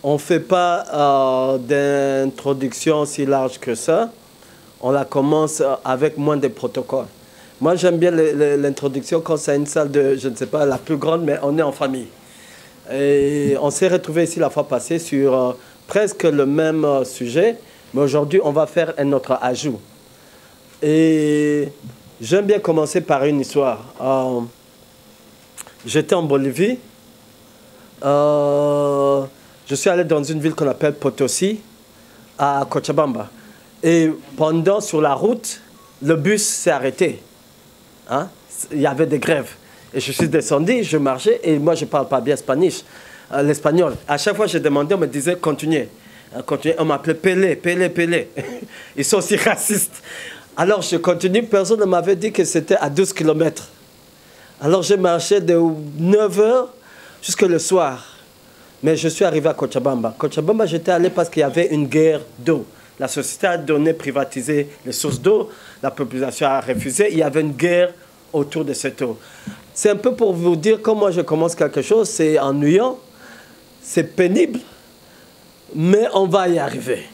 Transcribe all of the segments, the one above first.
on ne fait pas d'introduction si large que ça. On la commence avec moins de protocoles. Moi, j'aime bien l'introduction quand c'est une salle de, je ne sais pas, la plus grande, mais on est en famille. Et on s'est retrouvés ici la fois passée sur presque le même sujet, mais aujourd'hui, on va faire un autre ajout. Et j'aime bien commencer par une histoire. J'étais en Bolivie. Je suis allé dans une ville qu'on appelle Potosi, à Cochabamba. Et pendant, sur la route, le bus s'est arrêté. Hein? Il y avait des grèves. Et je suis descendu, je marchais, et moi, je ne parle pas bien l'espagnol. À chaque fois que je demandais, on me disait « continuez ». Continuez. On m'appelait « Pelé, Pelé, Pelé ». Ils sont aussi racistes. Alors, je continue. Personne ne m'avait dit que c'était à 12 km. Alors, j'ai marché de 9 h jusqu'à le soir. Mais je suis arrivé à Cochabamba. Cochabamba, j'étais allé parce qu'il y avait une guerre d'eau. La société a donné, privatisé les sources d'eau. La population a refusé. Il y avait une guerre autour de cette eau. C'est un peu pour vous dire comment je commence quelque chose. C'est ennuyant, c'est pénible, mais on va y arriver.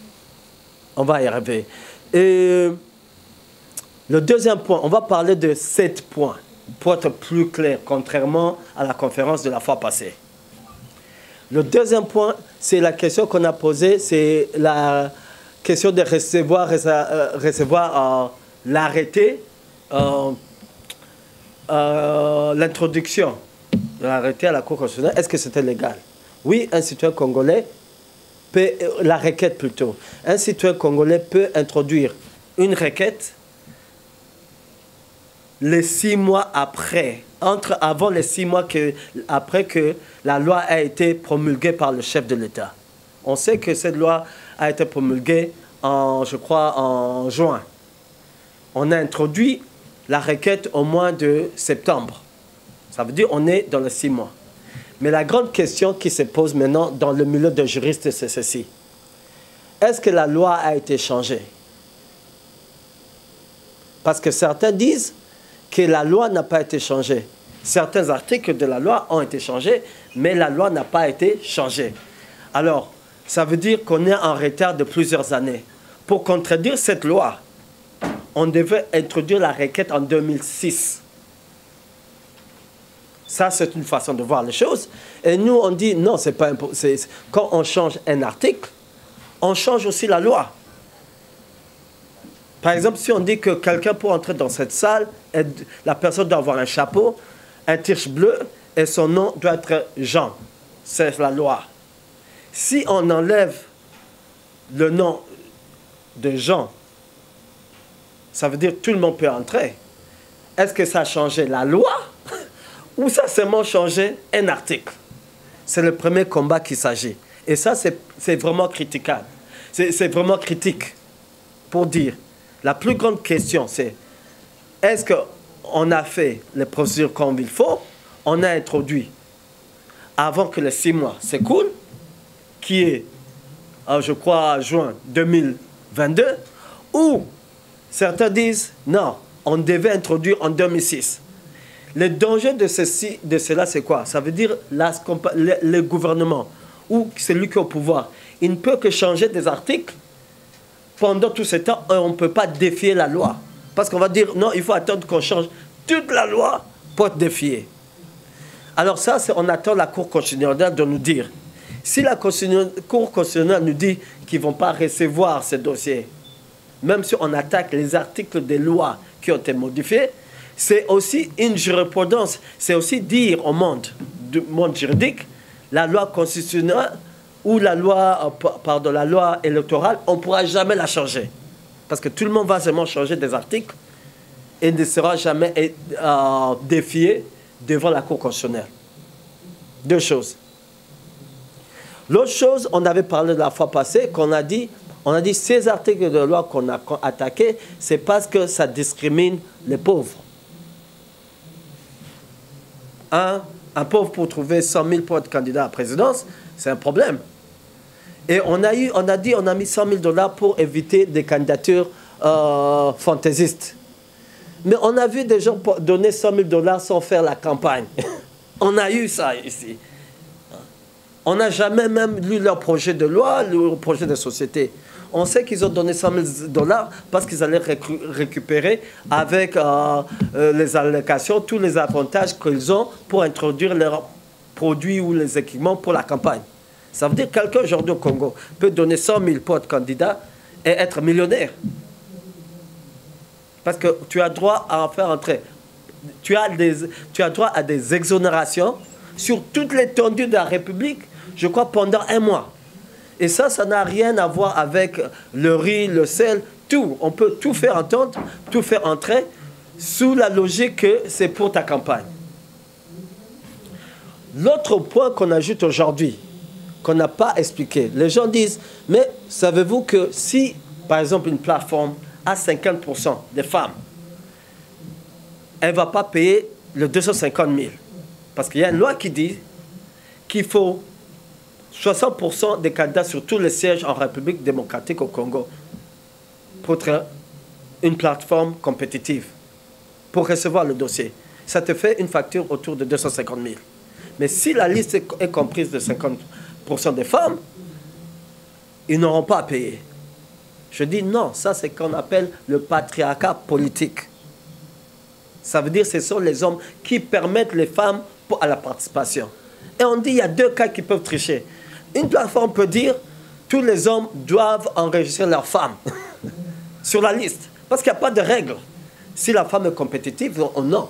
On va y arriver. Et le deuxième point, on va parler de 7 points, pour être plus clair, contrairement à la conférence de la fois passée. Le deuxième point, c'est la question qu'on a posée, c'est la question de recevoir l'arrêté, l'introduction de l'arrêté à la Cour constitutionnelle. Est-ce que c'était légal? Oui, un citoyen congolais peut, la requête plutôt, un citoyen congolais peut introduire une requête les 6 mois après, avant les 6 mois après que la loi a été promulguée par le chef de l'État. On sait que cette loi a été promulguée, je crois, en juin. On a introduit la requête au mois de septembre. Ça veut dire qu'on est dans les 6 mois. Mais la grande question qui se pose maintenant dans le milieu de juristes, c'est ceci. Est-ce que la loi a été changée? Parce que certains disent que la loi n'a pas été changée. Certains articles de la loi ont été changés, mais la loi n'a pas été changée. Alors, ça veut dire qu'on est en retard de plusieurs années. Pour contredire cette loi, on devait introduire la requête en 2006. Ça, c'est une façon de voir les choses. Et nous, on dit, non, c'est pas impossible. Quand on change un article, on change aussi la loi. Par exemple, si on dit que quelqu'un pour entrer dans cette salle, la personne doit avoir un chapeau, un tirche bleu, et son nom doit être Jean. C'est la loi. Si on enlève le nom de Jean, ça veut dire que tout le monde peut entrer. Est-ce que ça a changé la loi ou ça a seulement changé un article? C'est le premier combat qu'il s'agit. Et ça, c'est vraiment critiquable. C'est vraiment critique pour dire. La plus grande question, c'est est-ce qu'on a fait les procédures comme il faut? On a introduit avant que les 6 mois s'écoulent, qui est, je crois, juin 2022, ou certains disent non, on devait introduire en 2006. Le danger de cela, c'est quoi? Ça veut dire le gouvernement ou celui qui est au pouvoir, il ne peut que changer des articles. Pendant tout ce temps, on ne peut pas défier la loi. Parce qu'on va dire, non, il faut attendre qu'on change toute la loi pour être défié. Alors ça, on attend la Cour constitutionnelle de nous dire. Si la Cour constitutionnelle nous dit qu'ils ne vont pas recevoir ces dossiers, même si on attaque les articles des lois qui ont été modifiés, c'est aussi une jurisprudence. C'est aussi dire au monde, du monde juridique, la loi constitutionnelle ou la loi, la loi électorale, on ne pourra jamais la changer. Parce que tout le monde va seulement changer des articles et ne sera jamais défié devant la Cour constitutionnelle. 2 choses. L'autre chose, on avait parlé la fois passée, on a dit ces articles de loi qu'on a attaqués, c'est parce que ça discrimine les pauvres. Un pauvre pour trouver 100 000 pour être candidat à la présidence, c'est un problème. Et on a mis 100 000 $ pour éviter des candidatures fantaisistes. Mais on a vu des gens donner 100 000 $ sans faire la campagne. On a eu ça ici. On n'a jamais même lu leur projet de loi, leur projet de société. On sait qu'ils ont donné 100 000 $ parce qu'ils allaient récupérer avec les allocations tous les avantages qu'ils ont pour introduire leurs produits ou les équipements pour la campagne. Ça veut dire que quelqu'un aujourd'hui au Congo peut donner 100 000 pour être candidat et être millionnaire. Parce que tu as droit à en faire entrer. Tu as droit à des exonérations sur toute l'étendue de la République, je crois, pendant 1 mois. Et ça n'a rien à voir avec le riz, le sel, tout. On peut tout faire entendre, tout faire entrer, sous la logique que c'est pour ta campagne. L'autre point qu'on ajoute aujourd'hui, qu'on n'a pas expliqué, les gens disent, mais savez-vous que si, par exemple, une plateforme a 50% des femmes, elle ne va pas payer le 250 000. Parce qu'il y a une loi qui dit qu'il faut 60% des candidats sur tous les sièges en République démocratique au Congo pour être une plateforme compétitive, pour recevoir le dossier. Ça te fait une facture autour de 250 000. Mais si la liste est comprise de 50% des femmes, ils n'auront pas à payer. Je dis non, ça c'est ce qu'on appelle le patriarcat politique. Ça veut dire que ce sont les hommes qui permettent les femmes à la participation. Et on dit qu'il y a 2 cas qui peuvent tricher. Une plateforme peut dire tous les hommes doivent enregistrer leurs femmes sur la liste. Parce qu'il n'y a pas de règle. Si la femme est compétitive ou non.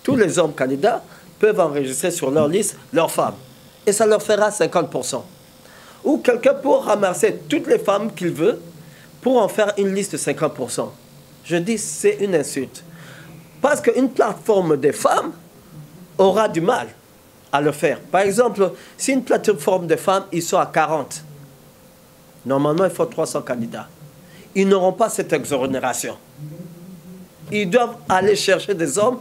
Tous les hommes candidats peuvent enregistrer sur leur liste leurs femmes. Et ça leur fera 50%. Ou quelqu'un peut ramasser toutes les femmes qu'il veut pour en faire une liste de 50%. Je dis c'est une insulte. Parce qu'une plateforme des femmes aura du mal à le faire. Par exemple, si une plateforme de femmes, ils sont à 40. Normalement, il faut 300 candidats. Ils n'auront pas cette exonération. Ils doivent aller chercher des hommes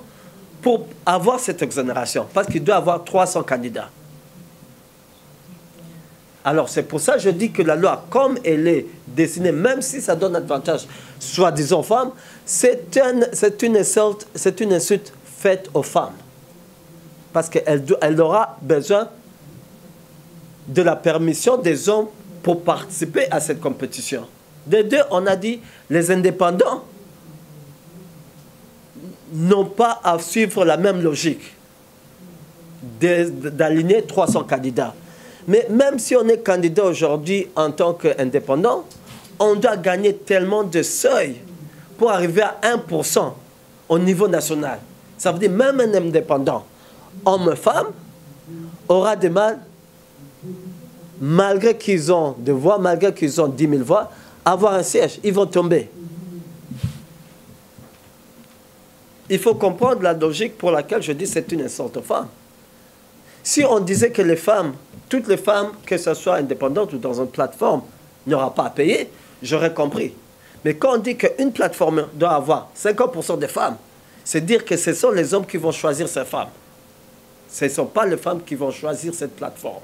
pour avoir cette exonération. Parce qu'ils doivent avoir 300 candidats. Alors, c'est pour ça que je dis que la loi, comme elle est dessinée, même si ça donne avantage, soi-disant aux femmes, c'est une insulte faite aux femmes. Parce qu'elle aura besoin de la permission des hommes pour participer à cette compétition. Des deux, on a dit, les indépendants n'ont pas à suivre la même logique d'aligner 300 candidats. Mais même si on est candidat aujourd'hui en tant qu'indépendant, on doit gagner tellement de seuils pour arriver à 1% au niveau national. Ça veut dire même un indépendant, homme-femme, aura des mal, malgré qu'ils ont des voix, malgré qu'ils ont 10 000 voix, avoir un siège, ils vont tomber. Il faut comprendre la logique pour laquelle je dis que c'est une insulte aux femmes. Si on disait que les femmes, toutes les femmes, que ce soit indépendantes ou dans une plateforme, n'auront pas à payer, j'aurais compris. Mais quand on dit qu'une plateforme doit avoir 50% des femmes, c'est dire que ce sont les hommes qui vont choisir ces femmes. Ce ne sont pas les femmes qui vont choisir cette plateforme.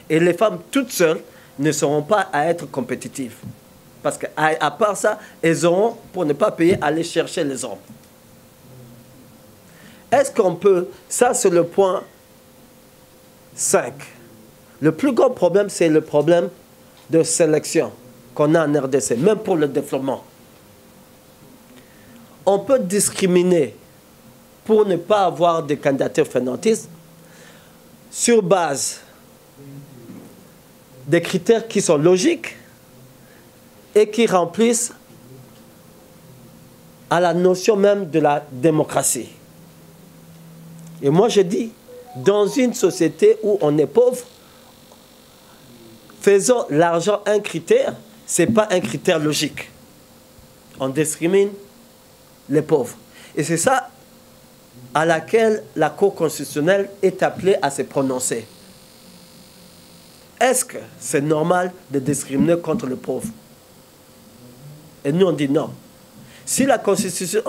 Et les femmes toutes seules ne seront pas à être compétitives. Parce qu'à part ça, elles auront, pour ne pas payer, aller chercher les hommes. Est-ce qu'on peut... Ça, c'est le point 5. Le plus grand problème, c'est le problème de sélection qu'on a en RDC, même pour le développement. On peut discriminer pour ne pas avoir de candidatures fédératistes sur base des critères qui sont logiques et qui remplissent à la notion même de la démocratie. Et moi, je dis, dans une société où on est pauvre, faisons l'argent un critère, ce n'est pas un critère logique. On discrimine les pauvres. Et c'est ça à laquelle la Cour constitutionnelle est appelée à se prononcer. Est-ce que c'est normal de discriminer contre le pauvre? Et nous, on dit non. Si la Constitution,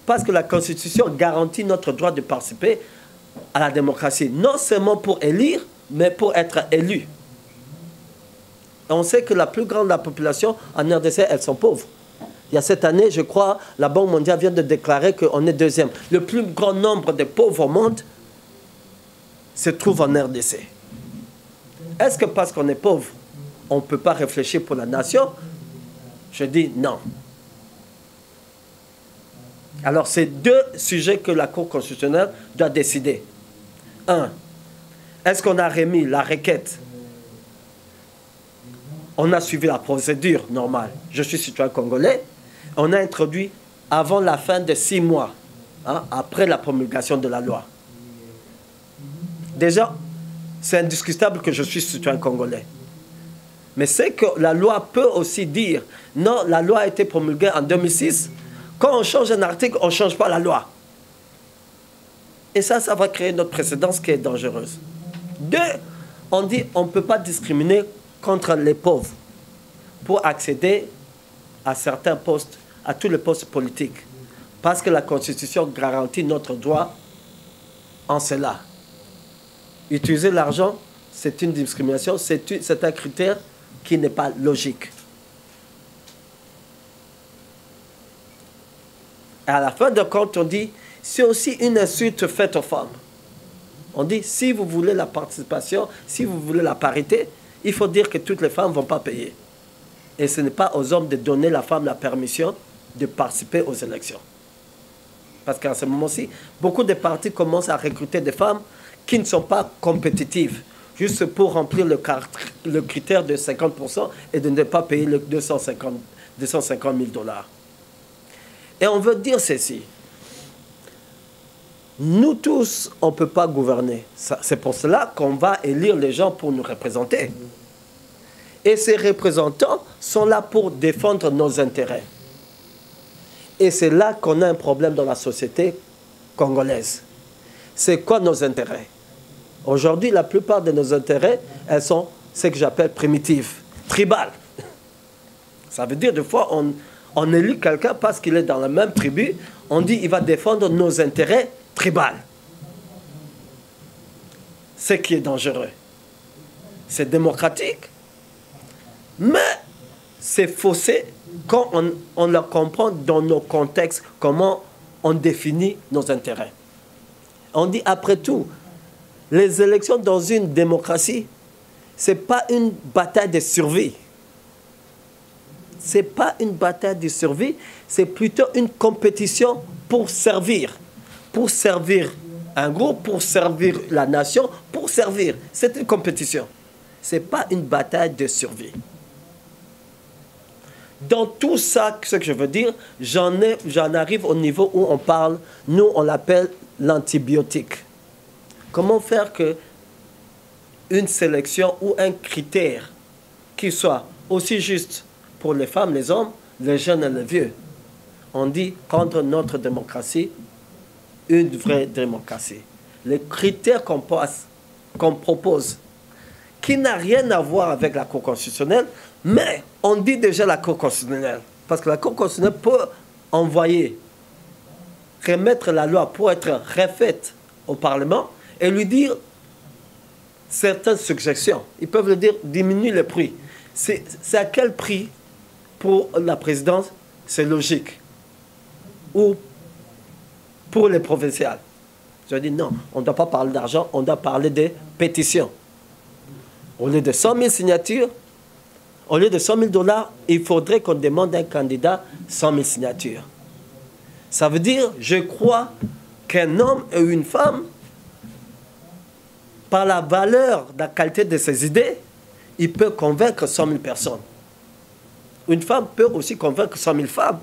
parce que la Constitution garantit notre droit de participer à la démocratie, non seulement pour élire, mais pour être élu. Et on sait que la plus grande de la population en RDC, elles sont pauvres. Il y a cette année, je crois, la Banque mondiale vient de déclarer qu'on est deuxième. Le plus grand nombre de pauvres au monde se trouve en RDC. Est-ce que parce qu'on est pauvre, on ne peut pas réfléchir pour la nation? Je dis non. Alors, c'est deux sujets que la Cour constitutionnelle doit décider. Un, est-ce qu'on a remis la requête? On a suivi la procédure normale. Je suis citoyen congolais. On a introduit avant la fin de 6 mois, hein, après la promulgation de la loi. Déjà, c'est indiscutable que je suis citoyen congolais. Mais c'est que la loi peut aussi dire, non, la loi a été promulguée en 2006. Quand on change un article, on ne change pas la loi. Et ça va créer notre précédence qui est dangereuse. Deux, on dit on ne peut pas discriminer contre les pauvres pour accéder à certains postes, à tous les postes politiques. Parce que la Constitution garantit notre droit en cela. Utiliser l'argent, c'est une discrimination, c'est un critère qui n'est pas logique. Et à la fin de compte, on dit, c'est aussi une insulte faite aux femmes. On dit, si vous voulez la participation, si vous voulez la parité, il faut dire que toutes les femmes ne vont pas payer. Et ce n'est pas aux hommes de donner à la femme la permission de participer aux élections. Parce qu'en ce moment-ci, beaucoup de partis commencent à recruter des femmes qui ne sont pas compétitives, juste pour remplir le critère de 50% et de ne pas payer les 250 000 $. Et on veut dire ceci. Nous tous, on ne peut pas gouverner. C'est pour cela qu'on va élire les gens pour nous représenter. Et ces représentants sont là pour défendre nos intérêts. Et c'est là qu'on a un problème dans la société congolaise. C'est quoi nos intérêts? Aujourd'hui, la plupart de nos intérêts, elles sont ce que j'appelle primitives, tribales. Ça veut dire, des fois, on élit quelqu'un parce qu'il est dans la même tribu, on dit qu'il va défendre nos intérêts tribaux. Ce qui est dangereux. C'est démocratique, mais c'est faussé quand on le comprend dans nos contextes, comment on définit nos intérêts. On dit, après tout, les élections dans une démocratie, ce n'est pas une bataille de survie. Ce n'est pas une bataille de survie, c'est plutôt une compétition pour servir. Pour servir un groupe, pour servir la nation, pour servir. C'est une compétition. Ce n'est pas une bataille de survie. Dans tout ça, ce que je veux dire, j'en arrive au niveau où on parle, nous on l'appelle l'antibiotique. Comment faire que une sélection ou un critère qui soit aussi juste pour les femmes, les hommes, les jeunes et les vieux, on dit contre notre démocratie, une vraie démocratie. Les critères qu'on propose, qui n'a rien à voir avec la Cour constitutionnelle, mais on dit déjà la Cour constitutionnelle. Parce que la Cour constitutionnelle peut envoyer, remettre la loi pour être refaite au Parlement et lui dire certaines suggestions. Ils peuvent lui dire diminuer le prix. C'est à quel prix pour la présidence? C'est logique. Ou pour les provinciales. Je dis non, on ne doit pas parler d'argent, on doit parler des pétitions. Au lieu de 100 000 signatures, au lieu de 100 000 $, il faudrait qu'on demande à un candidat 100 000 signatures. Ça veut dire, je crois qu'un homme et une femme, par la valeur, la qualité de ses idées, il peut convaincre 100 000 personnes. Une femme peut aussi convaincre 100 000 femmes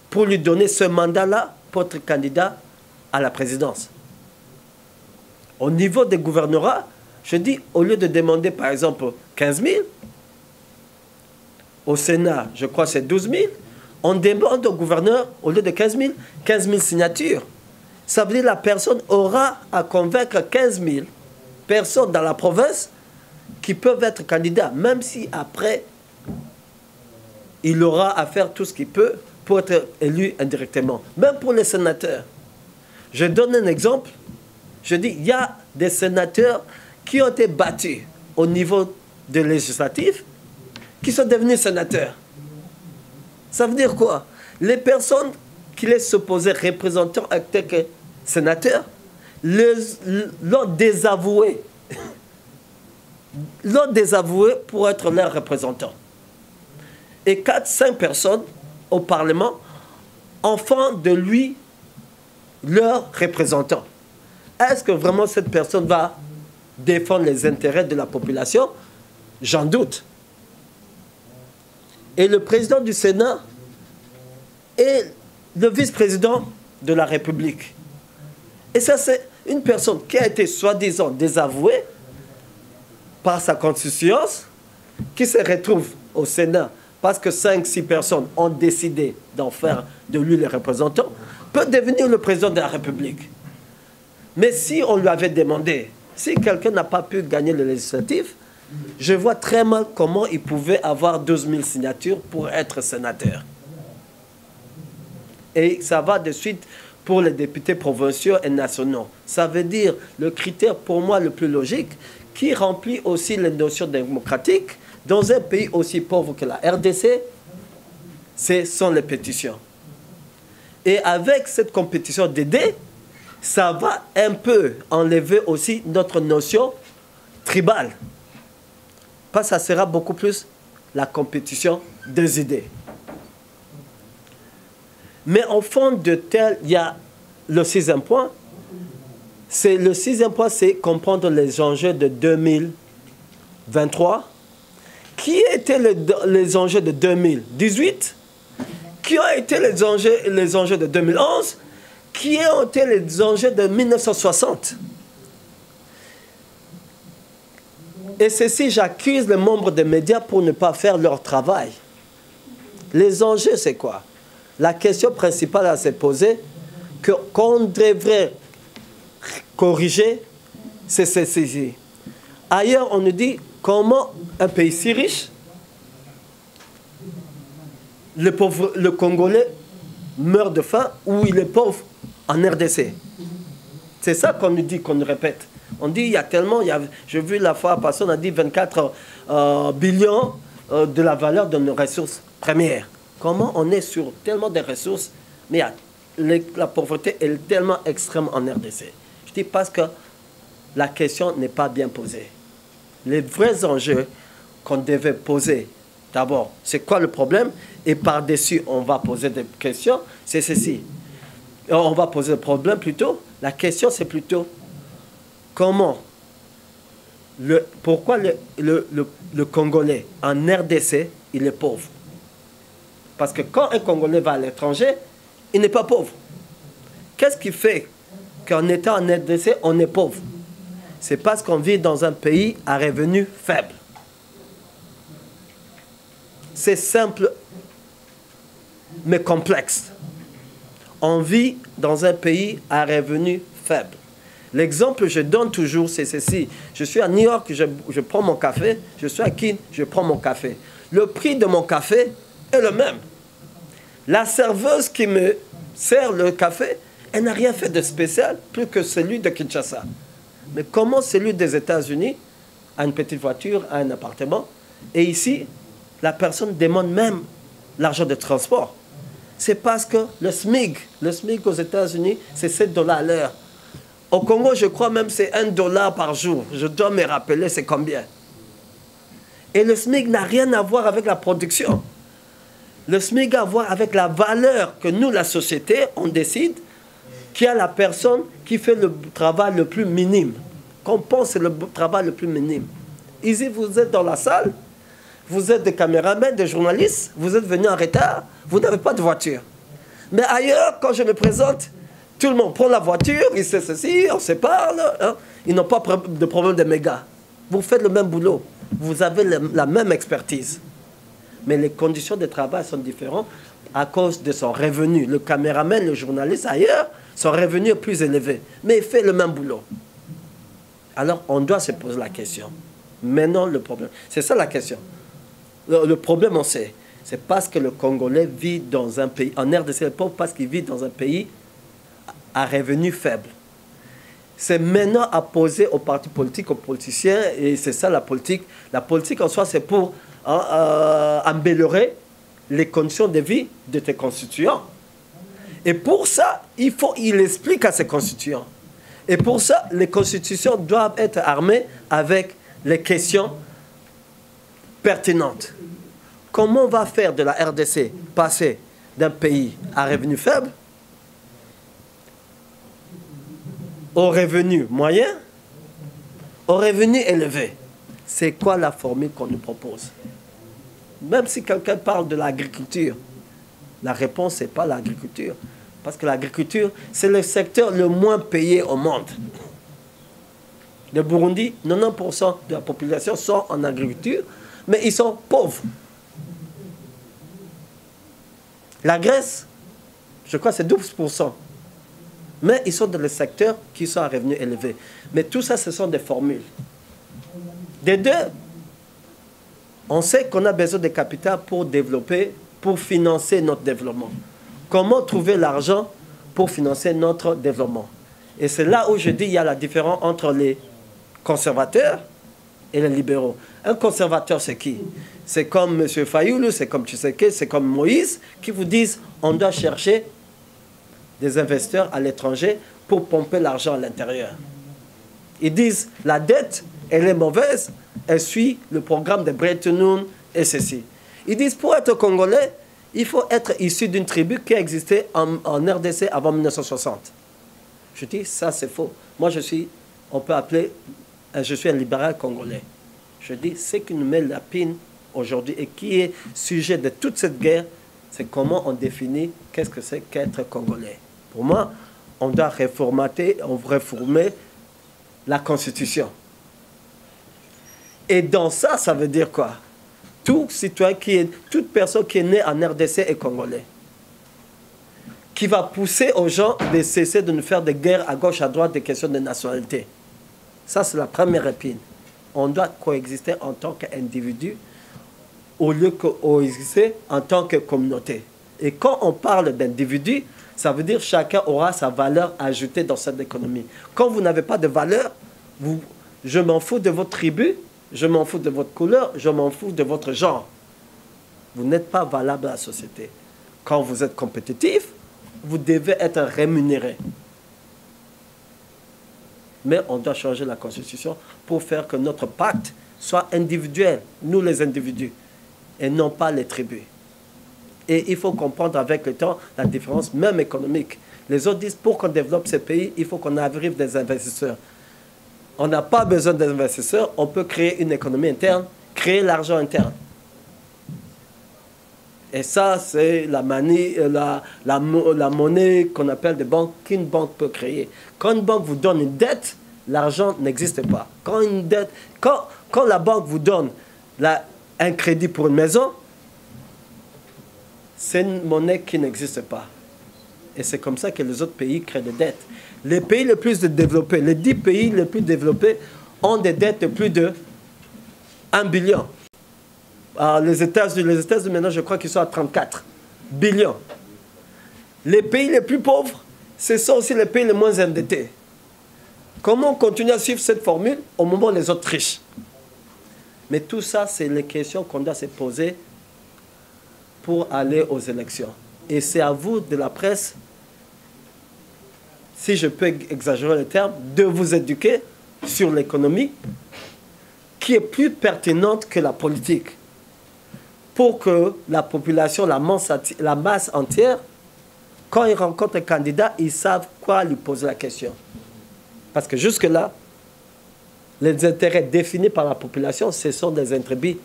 pour lui donner ce mandat-là pour être candidat à la présidence. Au niveau des gouvernorats, je dis, au lieu de demander par exemple 15 000, au Sénat, je crois que c'est 12 000, on demande au gouverneur, au lieu de 15 000 signatures. Ça veut dire que la personne aura à convaincre 15 000 personnes dans la province qui peuvent être candidats, même si après, il aura à faire tout ce qu'il peut pour être élu indirectement. Même pour les sénateurs. Je donne un exemple. Je dis, il y a des sénateurs qui ont été battus au niveau des législatifs, qui sont devenus sénateurs. Ça veut dire quoi? Les personnes qui les supposaient représentants en tant que sénateurs l'ont désavoué. l'ont désavoué pour être leur représentant. Et 4-5 personnes au Parlement en font de lui leur représentant. Est-ce que vraiment cette personne va défendre les intérêts de la population? J'en doute. Et le président du Sénat est le vice-président de la République. Et ça, c'est une personne qui a été soi-disant désavouée par sa constitution, qui se retrouve au Sénat parce que 5-6 personnes ont décidé d'en faire de lui le représentant, peut devenir le président de la République. Mais si on lui avait demandé, si quelqu'un n'a pas pu gagner le législatif, je vois très mal comment il pouvait avoir 12 000 signatures pour être sénateur. Et ça va de suite pour les députés provinciaux et nationaux. Ça veut dire le critère pour moi le plus logique, qui remplit aussi les notions démocratiques dans un pays aussi pauvre que la RDC, ce sont les pétitions. Et avec cette compétition d'aider, ça va un peu enlever aussi notre notion tribale. Parce que ça sera beaucoup plus la compétition des idées. Mais au fond de tel, il y a le sixième point. Le sixième point, c'est comprendre les enjeux de 2023. Qui étaient les enjeux de 2018? Qui ont été les enjeux de 2011? Qui ont été les enjeux de 1960? Et ceci, j'accuse les membres des médias pour ne pas faire leur travail. Les enjeux, c'est quoi? La question principale à se poser, qu'on devrait corriger, c'est ceci. Ailleurs, on nous dit comment un pays si riche, le Congolais meurt de faim ou il est pauvre en RDC. C'est ça qu'on nous dit, qu'on nous répète. On dit, il y a tellement, j'ai vu la fois passée, on a dit 24 billions de la valeur de nos ressources premières. Comment on est sur tellement de ressources, mais la pauvreté est tellement extrême en RDC. Je dis parce que la question n'est pas bien posée. Les vrais enjeux qu'on devait poser, d'abord, c'est quoi le problème? Et par-dessus, on va poser des questions, c'est ceci. On va poser le problème plutôt. La question, c'est plutôt comment, pourquoi le Congolais en RDC, il est pauvre? Parce que quand un Congolais va à l'étranger, il n'est pas pauvre. Qu'est-ce qui fait qu'en étant en RDC, on est pauvre? C'est parce qu'on vit dans un pays à revenus faibles. C'est simple, mais complexe. On vit dans un pays à revenus faibles. L'exemple que je donne toujours, c'est ceci. Je suis à New York, je prends mon café. Je suis à Kin, je prends mon café. Le prix de mon café est le même. La serveuse qui me sert le café, elle n'a rien fait de spécial, plus que celui de Kinshasa. Mais comment celui des États-Unis a une petite voiture, a un appartement, et ici, la personne demande même l'argent de transport. C'est parce que le SMIC aux États-Unis, c'est 7 $ à l'heure. Au Congo, je crois même c'est 1 $ par jour. Je dois me rappeler c'est combien. Et le SMIC n'a rien à voir avec la production. Le SMIC a à voir avec la valeur que nous, la société, on décide qu'il y a la personne qui fait le travail le plus minime. Qu'on pense c'est le travail le plus minime. Ici, vous êtes dans la salle, vous êtes des caméramans, des journalistes, vous êtes venus en retard, vous n'avez pas de voiture. Mais ailleurs, quand je me présente, tout le monde prend la voiture, il sait ceci, on se parle. Hein. Ils n'ont pas de problème de méga. Vous faites le même boulot. Vous avez la même expertise. Mais les conditions de travail sont différentes à cause de son revenu. Le caméraman, le journaliste ailleurs, son revenu est plus élevé. Mais il fait le même boulot. Alors, on doit se poser la question. Maintenant, le problème. C'est ça la question. Le problème, on sait. C'est parce que le Congolais vit dans un pays, en RDC, le pauvre, parce qu'il vit dans un pays à revenus faibles. C'est maintenant à poser aux partis politiques, aux politiciens, et c'est ça la politique. La politique en soi, c'est pour améliorer les conditions de vie de tes constituants. Et pour ça, il explique à ses constituants. Et pour ça, les constitutions doivent être armées avec les questions pertinentes. Comment on va faire de la RDC passer d'un pays à revenu faible au revenu moyen, au revenu élevé? C'est quoi la formule qu'on nous propose? Même si quelqu'un parle de l'agriculture, la réponse n'est pas l'agriculture. Parce que l'agriculture, c'est le secteur le moins payé au monde. Le Burundi, 90% de la population sont en agriculture, mais ils sont pauvres. La Grèce, je crois que c'est 12%. Mais ils sont dans les secteurs qui sont à revenus élevés. Mais tout ça, ce sont des formules. Des deux, on sait qu'on a besoin de capital pour développer, pour financer notre développement. Comment trouver l'argent pour financer notre développement? Et c'est là où je dis qu'il y a la différence entre les conservateurs et les libéraux. Un conservateur, c'est qui? C'est comme M. Fayoulou, c'est comme Tshisekedi, c'est comme Moïse, qui vous disent on doit chercher des investisseurs à l'étranger pour pomper l'argent à l'intérieur. Ils disent la dette, elle est mauvaise, elle suit le programme de Bretton Woods et ceci. Ils disent pour être Congolais, il faut être issu d'une tribu qui a existé en RDC avant 1960. Je dis ça c'est faux. Moi je suis, on peut appeler, je suis un libéral congolais. Je dis ce qui nous met la pine aujourd'hui et qui est sujet de toute cette guerre, c'est comment on définit qu'est-ce que c'est qu'être Congolais. Pour moi, on doit réformer la Constitution. Et dans ça, ça veut dire quoi? Tout citoyen toute personne qui est née en RDC est Congolais. Qui va pousser aux gens de cesser de nous faire des guerres à gauche, à droite, des questions de nationalité. Ça, c'est la première épine. On doit coexister en tant qu'individu au lieu de coexister en tant que communauté. Et quand on parle d'individu, ça veut dire que chacun aura sa valeur ajoutée dans cette économie. Quand vous n'avez pas de valeur, je m'en fous de votre tribu, je m'en fous de votre couleur, je m'en fous de votre genre. Vous n'êtes pas valable à la société. Quand vous êtes compétitif, vous devez être rémunéré. Mais on doit changer la Constitution pour faire que notre pacte soit individuel, nous les individus, et non pas les tribus. Et il faut comprendre avec le temps la différence même économique. Les autres disent, pour qu'on développe ces pays, il faut qu'on arrive des investisseurs. On n'a pas besoin d'investisseurs, on peut créer une économie interne, créer l'argent interne. Et ça, c'est la monnaie qu'on appelle des banques, qu'une banque peut créer. Quand une banque vous donne une dette, l'argent n'existe pas. Quand la banque vous donne un crédit pour une maison, c'est une monnaie qui n'existe pas. Et c'est comme ça que les autres pays créent des dettes. Les pays les plus développés, les 10 pays les plus développés ont des dettes de plus de 1 billion. Alors, les États-Unis maintenant, je crois qu'ils sont à 34 billions. Les pays les plus pauvres, ce sont aussi les pays les moins endettés. Comment on continue à suivre cette formule au moment où les autres trichent? Mais tout ça, c'est les questions qu'on doit se poser pour aller aux élections. Et c'est à vous, de la presse, si je peux exagérer le terme, de vous éduquer sur l'économie qui est plus pertinente que la politique. Pour que la population, la masse entière, quand ils rencontrent un candidat, ils savent quoi lui poser la question. Parce que jusque-là, les intérêts définis par la population, ce sont des intérêts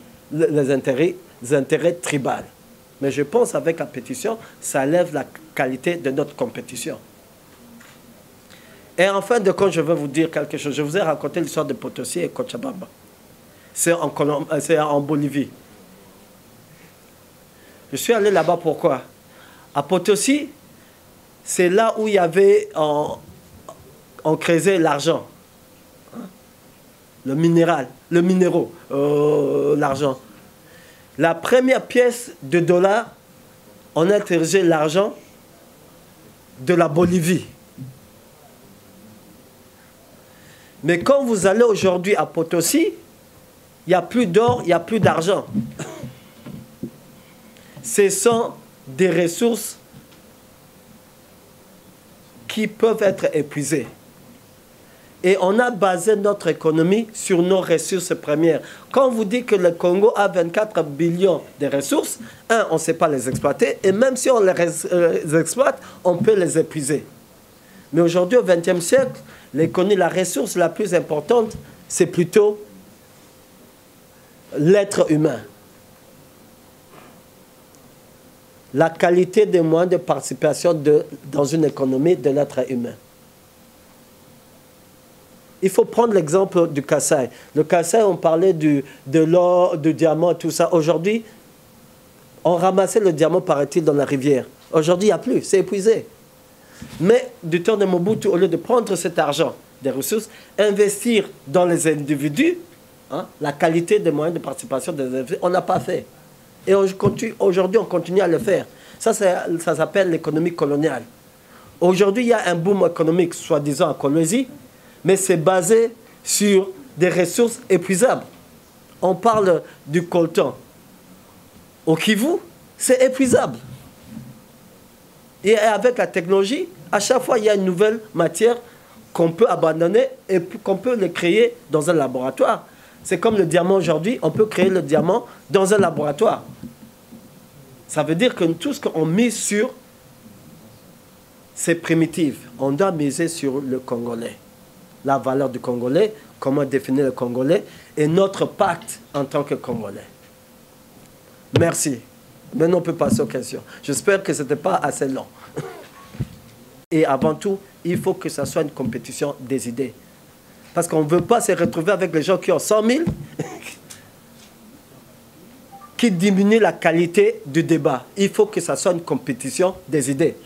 tribaux. Mais je pense qu'avec la pétition, ça lève la qualité de notre compétition. Et en fin de compte, je veux vous dire quelque chose. Je vous ai raconté l'histoire de Potosi et Cochabamba. C'est en Bolivie. Je suis allé là-bas, pourquoi? À Potosi, c'est là où il y avait, on creusait l'argent. Le minéraux, l'argent. La première pièce de dollar, on a creusé l'argent de la Bolivie. Mais quand vous allez aujourd'hui à Potosi, il n'y a plus d'or, il n'y a plus d'argent. Ce sont des ressources qui peuvent être épuisées. Et on a basé notre économie sur nos ressources premières. Quand vous dites que le Congo a 24 billions de ressources, on ne sait pas les exploiter. Et même si on les exploite, on peut les épuiser. Mais aujourd'hui, au XXe siècle, l'économie, la ressource la plus importante, c'est plutôt l'être humain. La qualité des moyens de participation dans une économie de l'être humain. Il faut prendre l'exemple du Kassai. Le Kassai, on parlait de l'or, du diamant, tout ça. Aujourd'hui, on ramassait le diamant, paraît-il, dans la rivière. Aujourd'hui, il n'y a plus, c'est épuisé. Mais du temps de Mobutu, au lieu de prendre cet argent des ressources, investir dans les individus, la qualité des moyens de participation des individus, on n'a pas fait. Et aujourd'hui, on continue à le faire. Ça s'appelle l'économie coloniale. Aujourd'hui, il y a un boom économique, soi-disant en Colombie, mais c'est basé sur des ressources épuisables. On parle du coltan. Au Kivu, c'est épuisable. Et avec la technologie, à chaque fois, il y a une nouvelle matière qu'on peut abandonner et qu'on peut le créer dans un laboratoire. C'est comme le diamant aujourd'hui, on peut créer le diamant dans un laboratoire. Ça veut dire que tout ce qu'on mise sur, c'est primitif. On doit miser sur le Congolais. La valeur du Congolais, comment définir le Congolais et notre pacte en tant que Congolais. Merci. Maintenant, on peut passer aux questions. J'espère que ce n'était pas assez long. Et avant tout, il faut que ça soit une compétition des idées. Parce qu'on ne veut pas se retrouver avec les gens qui ont 100 000, qui diminuent la qualité du débat. Il faut que ça soit une compétition des idées.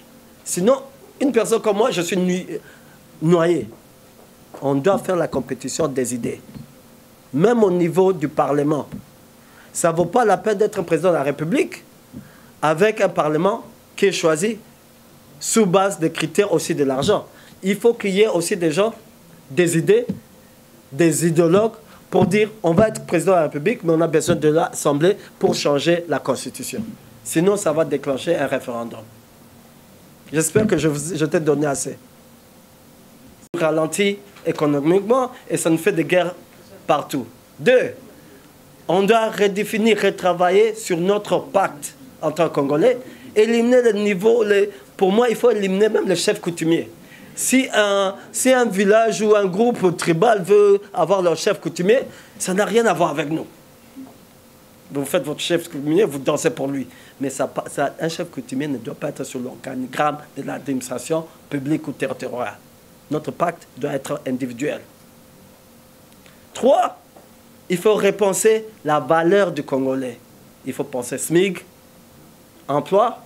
Sinon, une personne comme moi, je suis noyé. On doit faire la compétition des idées. Même au niveau du Parlement. Ça ne vaut pas la peine d'être un président de la République avec un Parlement qui est choisi sous base des critères aussi de l'argent. Il faut qu'il y ait aussi des gens, des idées, des idéologues pour dire on va être président de la République, mais on a besoin de l'Assemblée pour changer la Constitution. Sinon, ça va déclencher un référendum. J'espère que je t'ai donné assez. Ralentit économiquement et ça nous fait des guerres partout. 2, on doit redéfinir, retravailler sur notre pacte en tant que Congolais, éliminer le niveau, pour moi il faut éliminer même le chef coutumier. Si un village ou un groupe tribal veut avoir leur chef coutumier, ça n'a rien à voir avec nous. Vous faites votre chef coutumier, vous dansez pour lui. Mais un chef coutumier ne doit pas être sur l'organigramme de l'administration publique ou territoriale. Notre pacte doit être individuel. 3, il faut repenser la valeur du Congolais. Il faut penser SMIC, emploi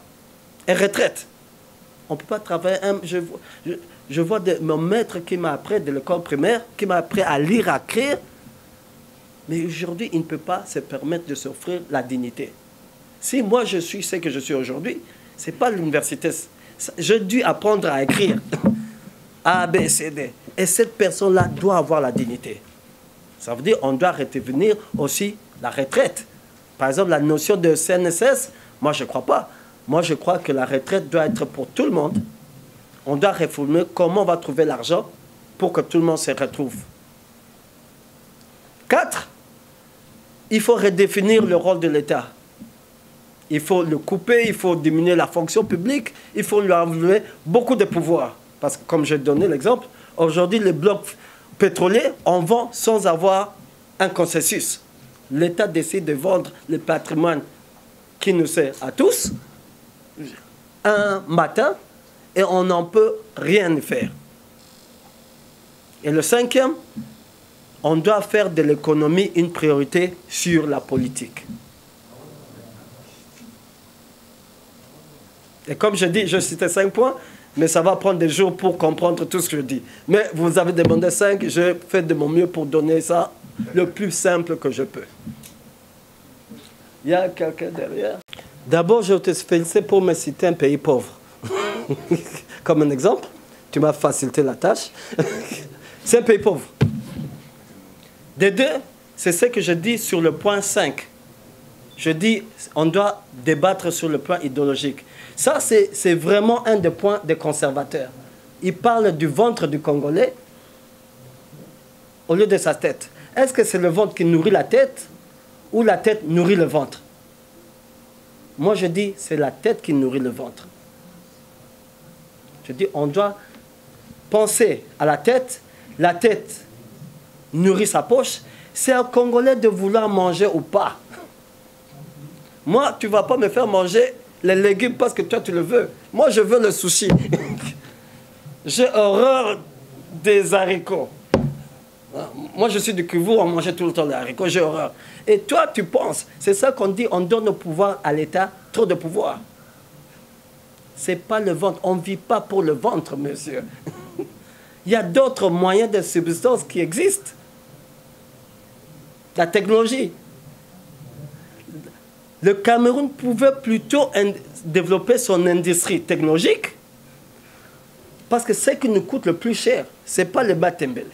et retraite. On ne peut pas travailler... Je vois mon maître qui m'a appris de l'école primaire, qui m'a appris à lire, à écrire. Mais aujourd'hui, il ne peut pas se permettre de s'offrir la dignité. Si moi, je suis ce que je suis aujourd'hui, ce n'est pas l'université. J'ai dû apprendre à écrire. A, B, C, D. Et cette personne-là doit avoir la dignité. Ça veut dire qu'on doit retenir aussi la retraite. Par exemple, la notion de CNSS, moi, je ne crois pas. Moi, je crois que la retraite doit être pour tout le monde. On doit réformer comment on va trouver l'argent pour que tout le monde se retrouve. 4, il faut redéfinir le rôle de l'État. Il faut le couper, il faut diminuer la fonction publique, il faut lui enlever beaucoup de pouvoirs. Parce que, comme j'ai donné l'exemple, aujourd'hui, les blocs pétroliers, on vend sans avoir un consensus. L'État décide de vendre le patrimoine qui nous sert à tous un matin et on n'en peut rien faire. Et le 5e, on doit faire de l'économie une priorité sur la politique. Et comme je dis, je citais 5 points, mais ça va prendre des jours pour comprendre tout ce que je dis. Mais vous avez demandé 5, je fais de mon mieux pour donner ça le plus simple que je peux. Il y a quelqu'un derrière. D'abord, je te félicite pour me citer un pays pauvre. Comme un exemple, tu m'as facilité la tâche. C'est un pays pauvre. De 2, c'est ce que je dis sur le point 5. Je dis, on doit débattre sur le plan idéologique. Ça, c'est vraiment un des points des conservateurs. Ils parlent du ventre du Congolais au lieu de sa tête. Est-ce que c'est le ventre qui nourrit la tête ou la tête nourrit le ventre? Moi, je dis, c'est la tête qui nourrit le ventre. Je dis, on doit penser à la tête nourrit sa poche. C'est un Congolais de vouloir manger ou pas. Moi, tu ne vas pas me faire manger les légumes parce que toi, tu le veux. Moi, je veux le sushi. J'ai horreur des haricots. Moi, je suis du Kivu, on mangeait tout le temps les haricots, j'ai horreur. Et toi, tu penses, c'est ça qu'on dit, on donne le pouvoir à l'État, trop de pouvoir. Ce n'est pas le ventre, on ne vit pas pour le ventre, monsieur. Il y a d'autres moyens de subsistance qui existent. La technologie. Le Cameroun pouvait plutôt développer son industrie technologique parce que ce qui nous coûte le plus cher, ce n'est pas le Batembele.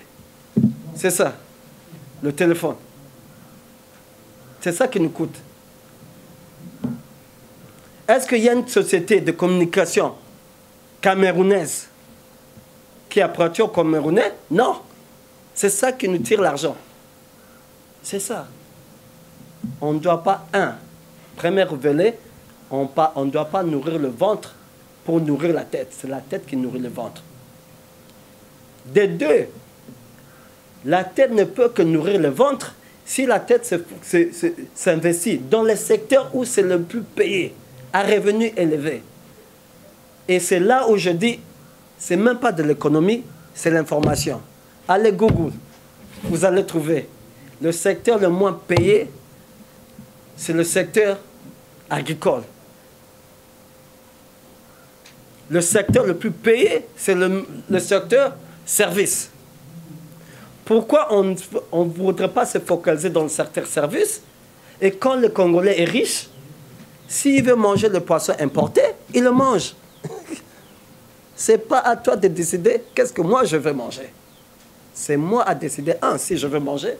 C'est ça, le téléphone. C'est ça qui nous coûte. Est-ce qu'il y a une société de communication camerounaise qui appartient aux Camerounais? Non. C'est ça qui nous tire l'argent. C'est ça. On ne doit pas, premier volet, on ne doit pas nourrir le ventre pour nourrir la tête. C'est la tête qui nourrit le ventre. Des deux, la tête ne peut que nourrir le ventre si la tête s'investit dans les secteurs où c'est le plus payé, à revenus élevés. Et c'est là où je dis, ce n'est même pas de l'économie, c'est l'information. Allez Google, vous allez trouver. Le secteur le moins payé, c'est le secteur agricole. Le secteur le plus payé, c'est le secteur service. Pourquoi on ne voudrait pas se focaliser dans le secteur service? Et quand le Congolais est riche, s'il veut manger le poisson importé, il le mange. Ce n'est pas à toi de décider qu'est-ce que moi je veux manger. C'est moi à décider, si je veux manger,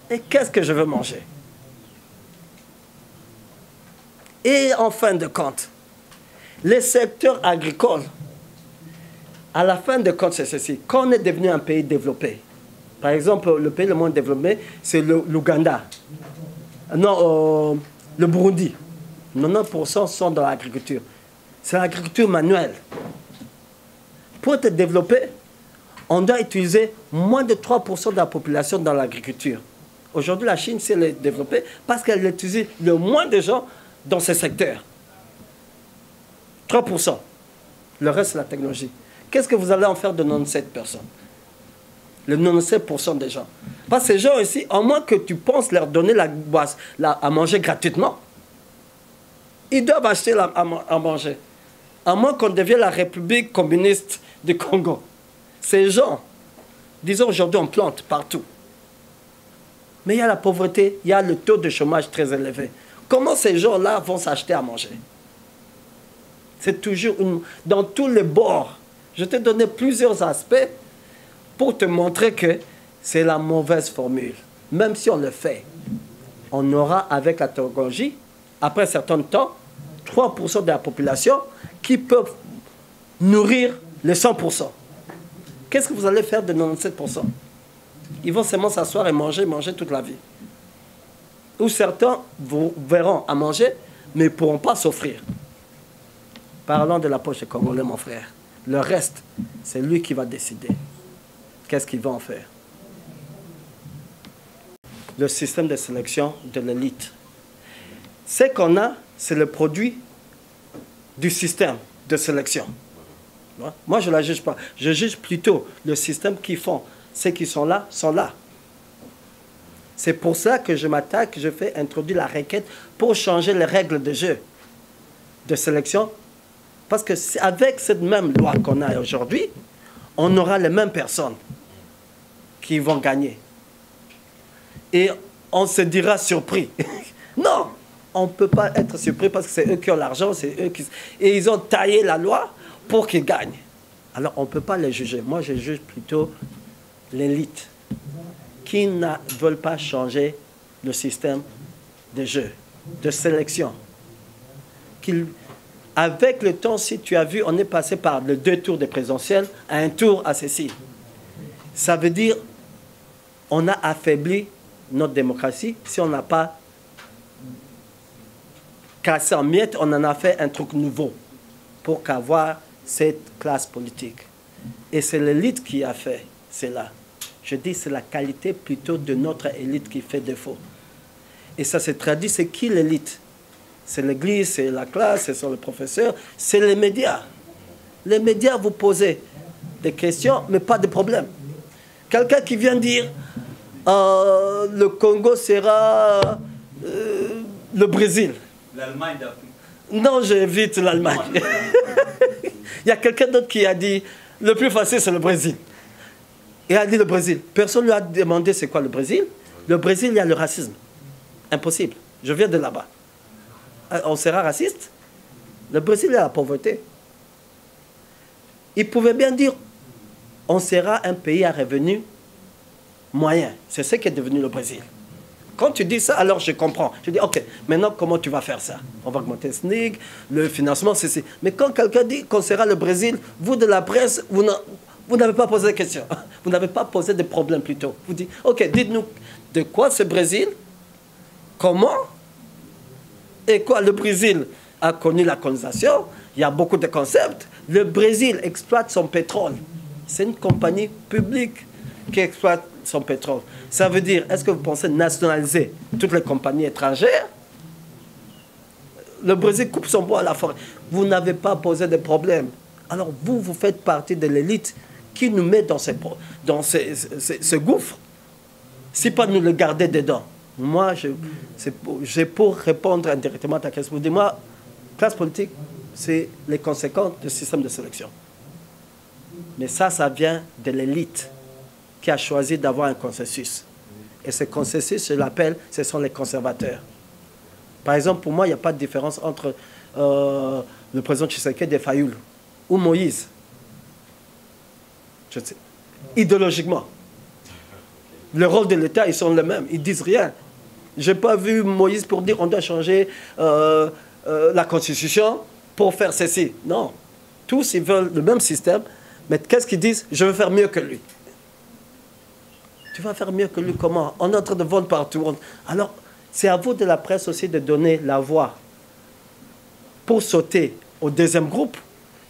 et qu'est-ce que je veux manger. Et en fin de compte, les secteurs agricoles, à la fin de compte, c'est ceci. Quand on est devenu un pays développé, par exemple, le pays le moins développé, c'est l'Ouganda. Non, le Burundi. 90% sont dans l'agriculture. C'est l'agriculture manuelle. Pour être développé, on doit utiliser moins de 3% de la population dans l'agriculture. Aujourd'hui, la Chine s'est développée parce qu'elle utilise le moins de gens dans ce secteur. 3%. Le reste, c'est la technologie. Qu'est-ce que vous allez en faire de 97 personnes? Le 97% des gens. Parce que ces gens ici, à moins que tu penses leur donner à manger gratuitement, ils doivent acheter à manger. À moins qu'on devienne la République communiste du Congo. Ces gens, disons aujourd'hui, on plante partout. Mais il y a la pauvreté, il y a le taux de chômage très élevé. Comment ces gens-là vont s'acheter à manger? C'est toujours dans tous les bords. Je t'ai donné plusieurs aspects pour te montrer que c'est la mauvaise formule. Même si on le fait, on aura avec la technologie, après un certain temps, 3% de la population qui peuvent nourrir les 100%. Qu'est-ce que vous allez faire de 97%? Ils vont seulement s'asseoir et manger toute la vie. Ou certains vous verront à manger, mais ne pourront pas s'offrir. Parlons de la poche des Congolais, mon frère. Le reste, c'est lui qui va décider. Qu'est-ce qu'il va en faire? Le système de sélection de l'élite. Ce qu'on a, c'est le produit du système de sélection. Moi, je ne la juge pas. Je juge plutôt le système qui font. Ceux qui sont là, sont là. C'est pour ça que je m'attaque, je fais introduire la requête pour changer les règles de jeu de sélection. Parce que avec cette même loi qu'on a aujourd'hui, on aura les mêmes personnes qui vont gagner. Et on se dira surpris. Non, on ne peut pas être surpris parce que c'est eux qui ont l'argent, c'est eux qui... Et ils ont taillé la loi pour qu'ils gagnent. Alors on ne peut pas les juger. Moi, je juge plutôt l'élite qui ne veulent pas changer le système de jeu, de sélection. Avec le temps, si tu as vu, on est passé par les 2 tours des présidentielles à un tour à ceci. Ça veut dire on a affaibli notre démocratie. Si on n'a pas cassé en miettes, on en a fait un truc nouveau pour qu'avoir cette classe politique. Et c'est l'élite qui a fait cela. Je dis c'est la qualité plutôt de notre élite qui fait défaut. Et ça se traduit, c'est qui l'élite? C'est l'église, c'est la classe, ce sont les professeurs, c'est les médias. Les médias vous posent des questions, mais pas de problème. Quelqu'un qui vient dire le Congo sera le Brésil. L'Allemagne d'Afrique. Non, j'évite l'Allemagne. Il y a quelqu'un d'autre qui a dit le plus facile, c'est le Brésil. Il a dit le Brésil. Personne ne lui a demandé c'est quoi le Brésil. Le Brésil, il y a le racisme. Impossible. Je viens de là-bas. On sera raciste? Le Brésil, il y a la pauvreté. Il pouvait bien dire on sera un pays à revenu moyen. C'est ce qui est devenu le Brésil. Quand tu dis ça, alors je comprends. Je dis, ok, maintenant, comment tu vas faire ça? On va augmenter le SNIC, le financement, c'est... Mais quand quelqu'un dit qu'on sera le Brésil, vous de la presse, vous n'avez pas posé de questions. Vous n'avez pas posé de problème plutôt. Vous dites, ok, dites-nous de quoi ce Brésil? Comment? Et quoi? Le Brésil a connu la colonisation. Il y a beaucoup de concepts. Le Brésil exploite son pétrole. C'est une compagnie publique qui exploite son pétrole. Ça veut dire, est-ce que vous pensez nationaliser toutes les compagnies étrangères? Le Brésil coupe son bois à la forêt. Vous n'avez pas posé de problème. Alors vous, vous faites partie de l'élite qui nous met dans ce gouffre. Si pas nous le garder dedans. Moi, j'ai pour répondre indirectement à ta question. Dis-moi, classe politique, c'est les conséquences du système de sélection. Mais ça vient de l'élite qui a choisi d'avoir un consensus. Et ce consensus, je l'appelle, ce sont les conservateurs. Par exemple, pour moi, il n'y a pas de différence entre le président Tshisekedi et Fayoul ou Moïse. Je sais. Idéologiquement. Le rôle de l'État, ils sont les mêmes. Ils disent rien. Je n'ai pas vu Moïse pour dire on doit changer la Constitution pour faire ceci. Non. Tous, ils veulent le même système. Mais qu'est-ce qu'ils disent? Je veux faire mieux que lui. Tu vas faire mieux que lui comment? On est en train de vendre partout. Alors, c'est à vous de la presse aussi de donner la voix pour sauter au deuxième groupe.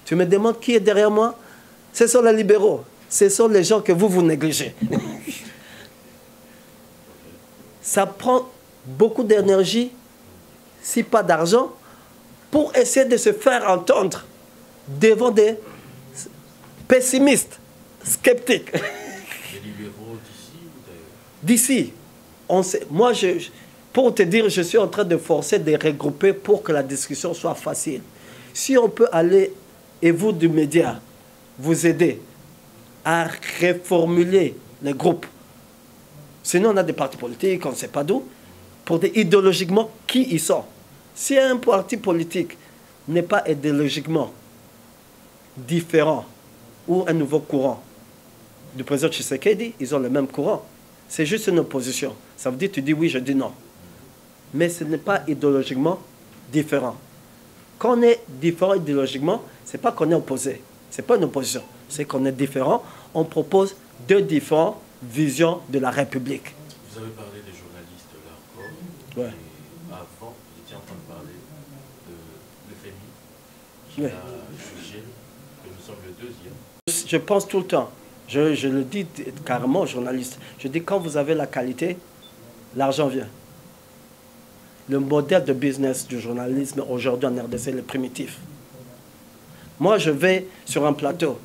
Tu me demandes qui est derrière moi? Ce sont les libéraux. Ce sont les gens que vous négligez. Ça prend beaucoup d'énergie, si pas d'argent, pour essayer de se faire entendre devant des pessimistes, sceptiques. Les libéraux d'ici ou D'ici. Moi, pour te dire, je suis en train de forcer, de regrouper pour que la discussion soit facile. Si on peut aller, et vous du média, vous aider à reformuler les groupes. Sinon, on a des partis politiques, on ne sait pas d'où, pour dire idéologiquement qui ils sont. Si un parti politique n'est pas idéologiquement différent ou un nouveau courant du président Tshisekedi, ils ont le même courant. C'est juste une opposition. Ça veut dire tu dis oui, je dis non. Mais ce n'est pas idéologiquement différent. Quand on est différent idéologiquement, ce n'est pas qu'on est opposé. Ce n'est pas une opposition. C'est qu'on est différent. On propose deux différentes visions de la République. Vous avez parlé des journalistes là encore. Ouais. Et avant, vous étiez en train de parler de l'FMI qui Ouais. a jugé que nous sommes le deuxième. Je pense tout le temps. Je le dis carrément aux journalistes. Je dis quand vous avez la qualité, l'argent vient. Le modèle de business du journalisme aujourd'hui en RDC est primitif. Moi, je vais sur un plateau.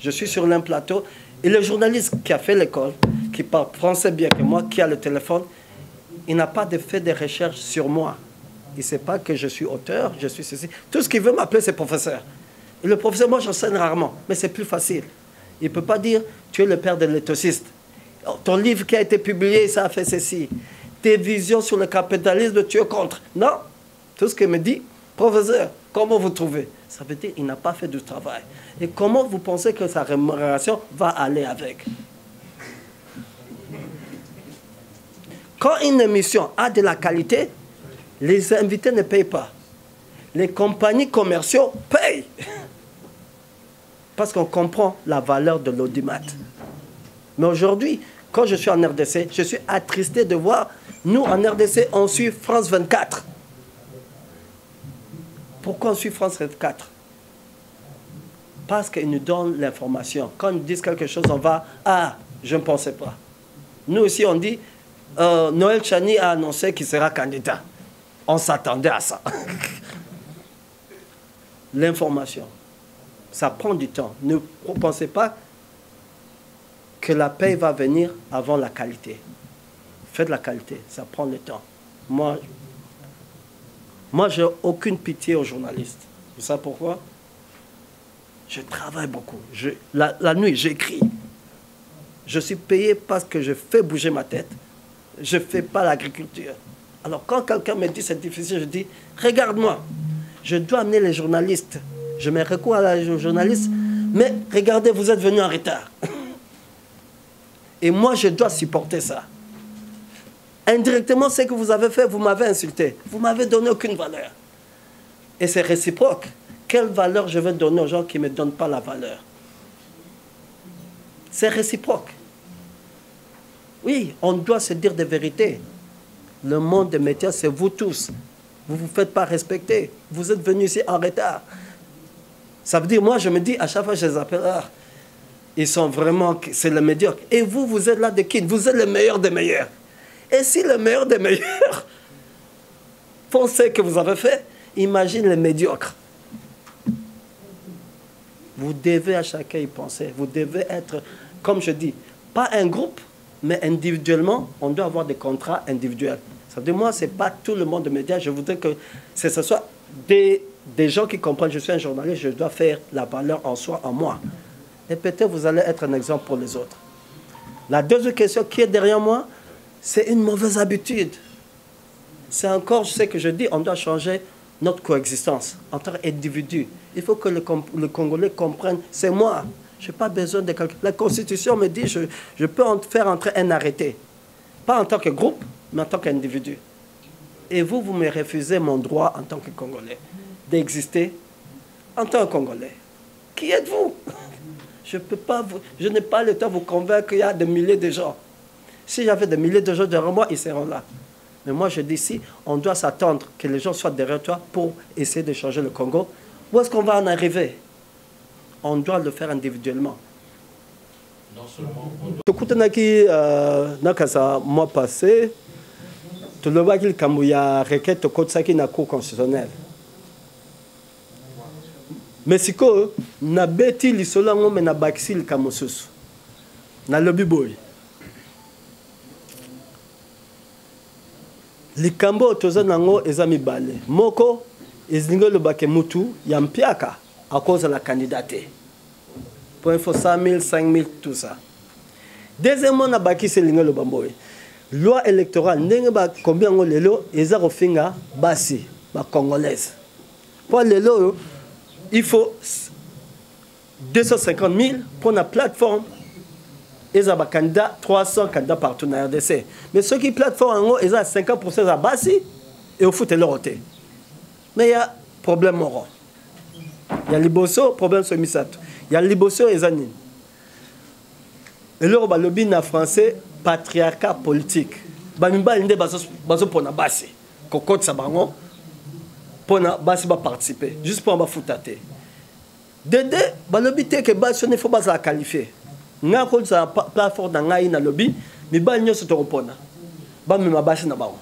Je suis sur un plateau et le journaliste qui a fait l'école, qui parle français bien que moi, qui a le téléphone, il n'a pas fait de recherche sur moi. Il ne sait pas que je suis auteur, je suis ceci. Tout ce qu'il veut m'appeler, c'est professeur. Et le professeur, moi, j'enseigne rarement, mais c'est plus facile. Il ne peut pas dire, tu es le père de l'éthociste. Ton livre qui a été publié, ça a fait ceci. Tes visions sur le capitalisme, tu es contre. Non. Tout ce qu'il me dit, professeur, comment vous trouvez? Ça veut dire qu'il n'a pas fait du travail. Et comment vous pensez que sa rémunération va aller avec? Quand une émission a de la qualité, les invités ne payent pas. Les compagnies commerciales payent. Parce qu'on comprend la valeur de l'audimat. Mais aujourd'hui, Quand je suis en RDC, je suis attristé de voir, nous en RDC, on suit France 24. Pourquoi on suit France 24? Parce qu'ils nous donnent l'information. Quand ils disent quelque chose, on va, ah, je ne pensais pas. Nous aussi, on dit, Noël Chani a annoncé qu'il sera candidat. On s'attendait à ça. L'information, ça prend du temps. Ne pensez pas que la paix va venir avant la qualité. Faites la qualité, ça prend du temps. Moi j'ai aucune pitié aux journalistes. Vous savez pourquoi? Je travaille beaucoup. La nuit, j'écris. Je suis payé parce que je fais bouger ma tête. Je ne fais pas l'agriculture. Alors quand quelqu'un me dit c'est difficile, je dis, regarde-moi. Je dois amener les journalistes. Je mets recours à les journalistes. Mais regardez, vous êtes venus en retard. Et moi, je dois supporter ça. Indirectement, ce que vous avez fait, vous m'avez insulté. Vous m'avez donné aucune valeur. Et c'est réciproque. Quelle valeur je vais donner aux gens qui ne me donnent pas la valeur? C'est réciproque. Oui, on doit se dire des vérités. Le monde des médias, c'est vous tous. Vous ne vous faites pas respecter. Vous êtes venus ici en retard. Ça veut dire, moi, je me dis, à chaque fois que je les appelle, ah, ils sont vraiment, c'est le médiocre. Et vous, vous êtes là de qui? Vous êtes le meilleur des meilleurs. Et si le meilleur des meilleurs font ce que vous avez fait, imagine les médiocres. Vous devez à chacun y penser. Vous devez être, comme je dis, pas un groupe, mais individuellement, on doit avoir des contrats individuels. Ça veut dire, moi, ce n'est pas tout le monde de médias. Je voudrais que ce soit des gens qui comprennent, je suis un journaliste, je dois faire la valeur en soi, en moi. Et peut-être vous allez être un exemple pour les autres. La deuxième question qui est derrière moi, c'est une mauvaise habitude. C'est encore, je sais que je dis, on doit changer notre coexistence en tant qu'individu. Il faut que le Congolais comprenne, c'est moi. Je n'ai pas besoin de quelqu'un. La Constitution me dit, je peux faire entrer un arrêté. Pas en tant que groupe, mais en tant qu'individu. Et vous me refusez mon droit en tant que Congolais d'exister en tant que Congolais. Qui êtes-vous? Je n'ai pas le temps de vous convaincre qu'il y a des milliers de gens. Si j'avais des milliers de gens derrière moi, ils seront là. Mais moi, je dis ici, on doit s'attendre que les gens soient derrière toi pour essayer de changer le Congo. Où est-ce qu'on va en arriver? On doit le faire individuellement. Non seulement on doit... Tokutanaki, nakasa mois passé, tout le monde qui a requête au code saki na cour constitutionnelle. Mais si ko na beti lisolango me na bakisi likamosusu na lobby boy. Likambo toza nango eza mibale. Moko ezingo lobake mutu ya mpiaka à cause de la candidature. Pour info 100 000, 5 000, tout ça. Deuxièmement, na baki se lingo lobamboy. Loi électorale ndenge ba combien ngo lelo eza kofinga basi ba congolaise. Pour lelo il faut 250 000 pour la plateforme. Ils ont candidat 300 candidats partout dans la RDC. Mais ceux qui plateforme, ils ont 50% de basi et au foot, ils l'ont ôté. Mais il y a un problème moral. Il y a Liboso, problème sur Misato. Il y a Liboso et Zanine. Et là, le lobby en français, patriarcat politique. Bamimba, il y a des pour la basi. Cocotte, ça va, pour na basi va participer juste pour ba foutaté dede ba lobby te que basi ne faut pas la qualifier nga ko za plateforme na ngai na lobby mi ba nyoso to repona ba mi mabasi na ba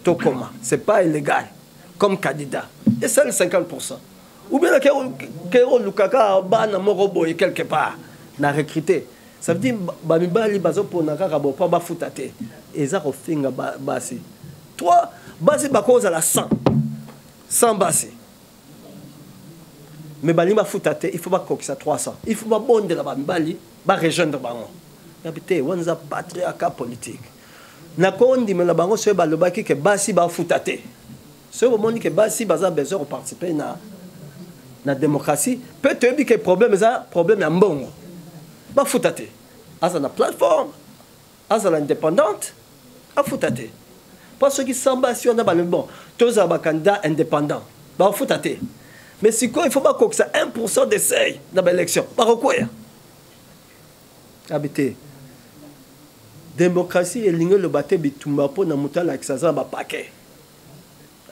to comment c'est pas illégal comme candidat et c'est le 50% ou bien que Lukaka ba na morobo et quelque part na recruter ça veut dire ba mi ba li bazo pour na ka ba ba foutaté et ça refinga basi toi basi ba cause à la 100 sans bassi. Mais bali ma foutate, il faut pas coquer ça 300. Il faut pas bonde là-bas, bali, ba rejoindre bango. Habité, on a patriarcat politique. Na kondi me la bango se ba lobaki que bassi ba foutate. Ce moment que bassi baza besoin de participer na démocratie, peut-être que problème ça, problème ya mbongo. Ba foutate. Asa na plateforme, asa la indépendante, a foutate. Parce que sans bassi on a ba le bon. Tous les candidats indépendants. Mais si quoi, il ne faut pas que ça 1% d'essai dans l'élection. Habité. démocratie elingi le bate bitumba po na muta la kisaza ba paquet.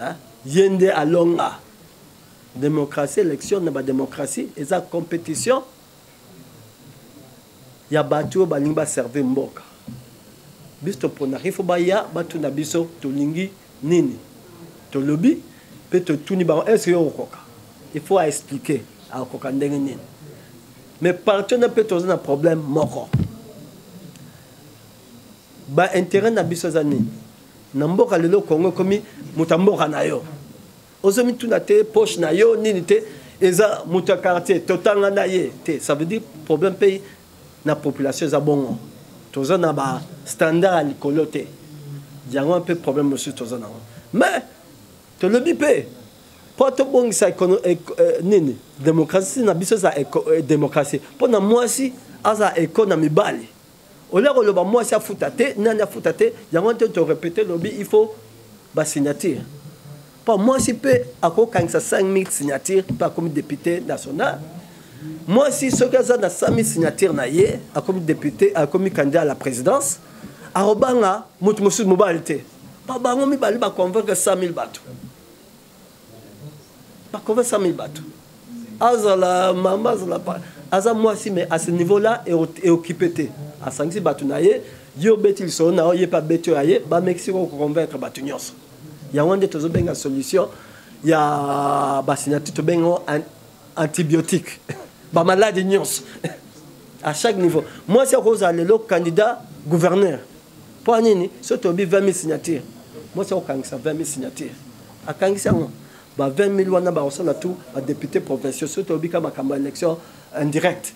Hein? Yende alonga. Démocratie, élection, na ba démocratie, et ça compétition. Ya batu balingi ba servir mboka. Biso pona rifo ba ya batu na biso to lingi nini. To lobby peut te tuni ba est-ce que okoka. Il faut expliquer à okoka ndenge nini. Mais partout na peut un problème moko. Ba intérêt na biso zani. Na mboka lelo Congo komi mutamboka na yo. Ozomi tuna te poche na yo nini te eza muta quartier totanga na ye te. Ça veut dire problème pays na population za bongo. Toza na ba standard à l'icoloté. Diango un peu problème aussi toza na. Mais to le bipé. Pour to bon ça nini démocratie na biso za démocratie. Pour na moi si aza économie bali. Au lieu de le moi si afutate, nani afutate, diango te répéter lobby il faut ba signature. Pour moi si peut ako quand ça 5000 signatures pas comme député national. Moi, si ce que ça a 5000 signatures, comme député, comme candidat à la présidence, à Robanga, Moutmoussou Mobilité. Pas bango mi bali ba convaincre 5000 bateaux. Pas convaincre 5000 bateaux. Azala, maman, azala pas. Aza moi si, mais à ce niveau-là, est occupé. À 5 bateaux naïe, yo betil son na yé pas betil aïe, ba Mexico convaincre bateaux nyos. Il y a un de tos benga solution, il y a ba signature to bengo antibiotique. Bah maladie nyons à chaque niveau. Moi c'est cause à le candidat gouverneur. Pour nini ce tobi 20 000 signatures. Moi c'est au Kangisa 20 000 signatures. À Kangisa bah 20 000 wana ba osala tout à député provincial ce tobi comme à élection indirecte.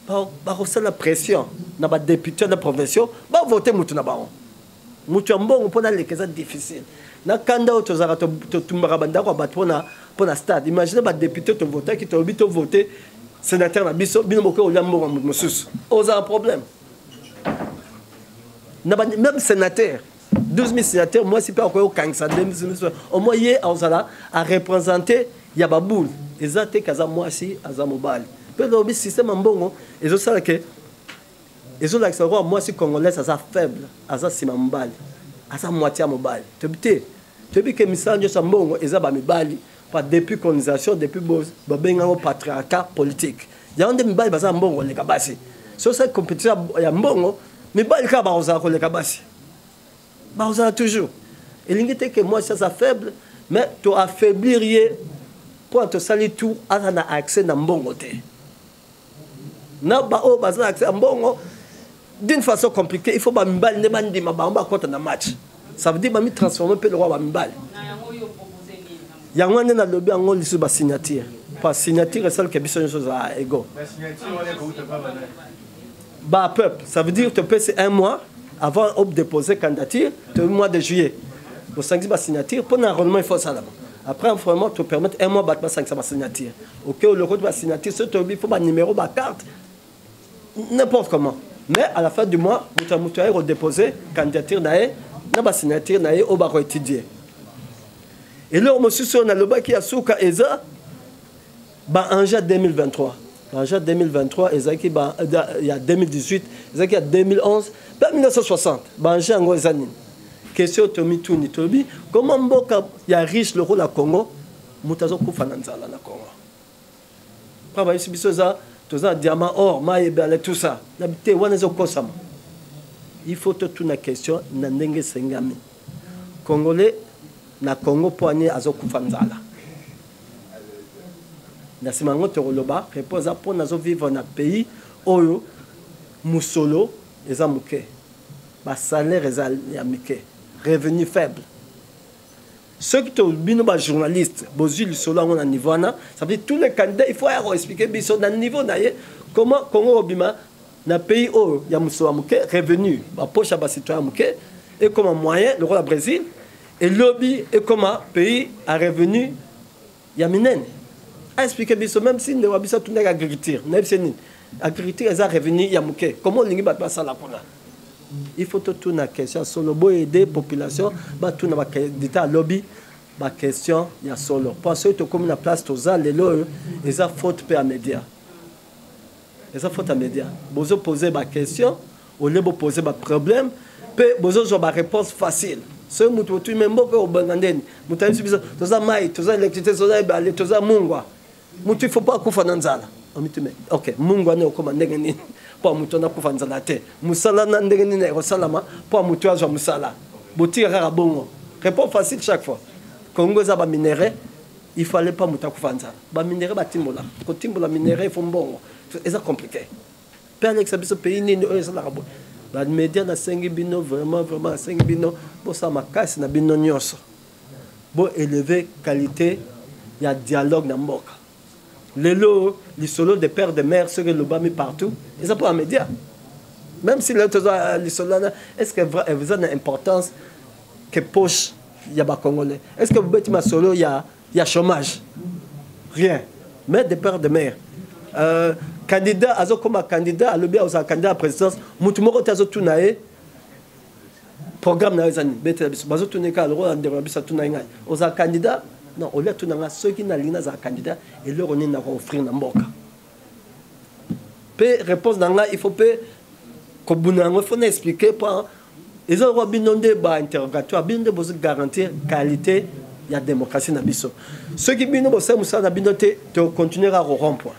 Bah osala pression na ba député na provincial bah voter mutu na ba. Mutu mbongo pona les cas difficiles. Na kanda otozara to tumbara banda ko batona pona stade. Imaginez ba député to voter qui tobi to voter sénateur na biso bino moko olambo mususu oza un problème même sénateur 12 000 sénateurs moi si pas au Kangisa au moins hier ozala à représenter ya baboul ezate kaza moi si aza mobile pe lobi système mbongo ezo sala que ezo la que moi si congolais aza faible aza sima mobile aza moitié mobile tebi que misanjo sa mbongo eza ba mibali pas depuis colonisation, depuis le patriarcat politique. Il y a un débat qui est bon, les cabassi. Sur cette compétition, il y a un bon, mais il y a un bon, les cabassi. Il y a toujours. Et l'ingénieur que moi, ça c'est faible, mais tu affaiblir pour te salir tout, à accès à un bon côté. Na ba o bazana accès à un bon d'une façon compliquée, il faut pas me balle, ne bandi ma ba contre un match. Ça veut dire que je transformer le roi en balle. Il y a un na lobby en lisu ba signature. Pas signature c'est celle qui biso chose à ego. La signature on est où te pas ba peuple, ça veut dire que tu peux c'est un mois avant de déposer candidature, le mois de juillet. Pour 5 ba signature pour l'enrôlement il faut ça là. Après vraiment te permettre un mois battre 5 ba signature. OK, le code ba signature ce il faut ba numéro ba carte. N'importe comment. Mais à la fin du mois, vous allez déposer candidature na ba signature na au ba étudier. Et là, on a le bac qui a souka eza en juin 2023. En juin 2023, il y a 2018, il y a 2011, 1960. En juin, on a question Tomi Touni Tobi. Comment il y a riche le rôle à Congo, Moutazo Koufananzala na Congo. Pas ici, ça, tout ça, diamant, or, maïbel, tout ça. N'habitez, on est au Kosam. Il faut tout une question, Nandenge Sengami. Congolais, na Congo poigné azo kufanzala na simango toloba repose pour nazo vivre na pays oyo musolo eza muke ba salaire eza ya muke revenu faible ceux qui sont bino ba journaliste bozu le solo na niveau na ça veut dire tous les candidats il faut expliquer biso na niveau na ye comment Congo obima na pays oyo ya musolo muke revenu ba poche ba citoyen muke et comme moyen le roi du Brésil. Et lobby est comme un pays à revenu Yaminen. A expliqué même si nous avons tout l'agriculture. L'agriculture est à revenu Yamouké. Comment on va passer là? Il faut tout une question sur le beau aider la population. Tout le lobby. La question, il y a solo. Parce que comme la place, tous les lois, ils ont faute à médias. Ils ont faute à médias. Vous posez ma question, au lieu de poser ma problème. Pe bozo zo ba réponse facile. Ce mutu tu membo ko bangandeni. Mutu biso toza mai, toza électricité, toza balé, toza mungwa. Mutu faut pas kufa nanzala. Ok, mungwa ne okoma ndenge nini. Po mutu na kufa nzala te. Musala na ndenge nini ko salama po mutu azwa musala. Boti rara bongo. Réponse facile chaque fois. Congo za ba minerai, il fallait pas mutu kufa nzala. Ba minerai ba timbola. Ko timbola minerai faut mbongo. C'est compliqué. Pe Alex biso pays nini oyo la rabo. Les médias na sengi bino vraiment sengi bino pour ça makasi na bino nyonso pour élever qualité il y a dialogue na mboka lelo les solos de père de mère ceux que le bas mis partout et ça pour les médias même si les solos est-ce que vous avez une importance que poche il y a pas congolais est-ce que vous mettez ma solo il y a chômage rien mais de père de mère candidat azo comme candidat à l'objet aux candidats à la présidence mutu moko tazo tunae programme na ezani bete biso bazo tuneka le roi ndero biso tunai ngai aux candidats non au lieu tunanga ceux qui na lina za candidat et leur on na offrir na mboka pe réponse nanga il faut pe ko bunango faut expliquer pas ils ont binondé ba interrogatoire binondé bozo garantir qualité il y a démocratie na biso ceux qui bino bosse musa na binote to continuer à rompre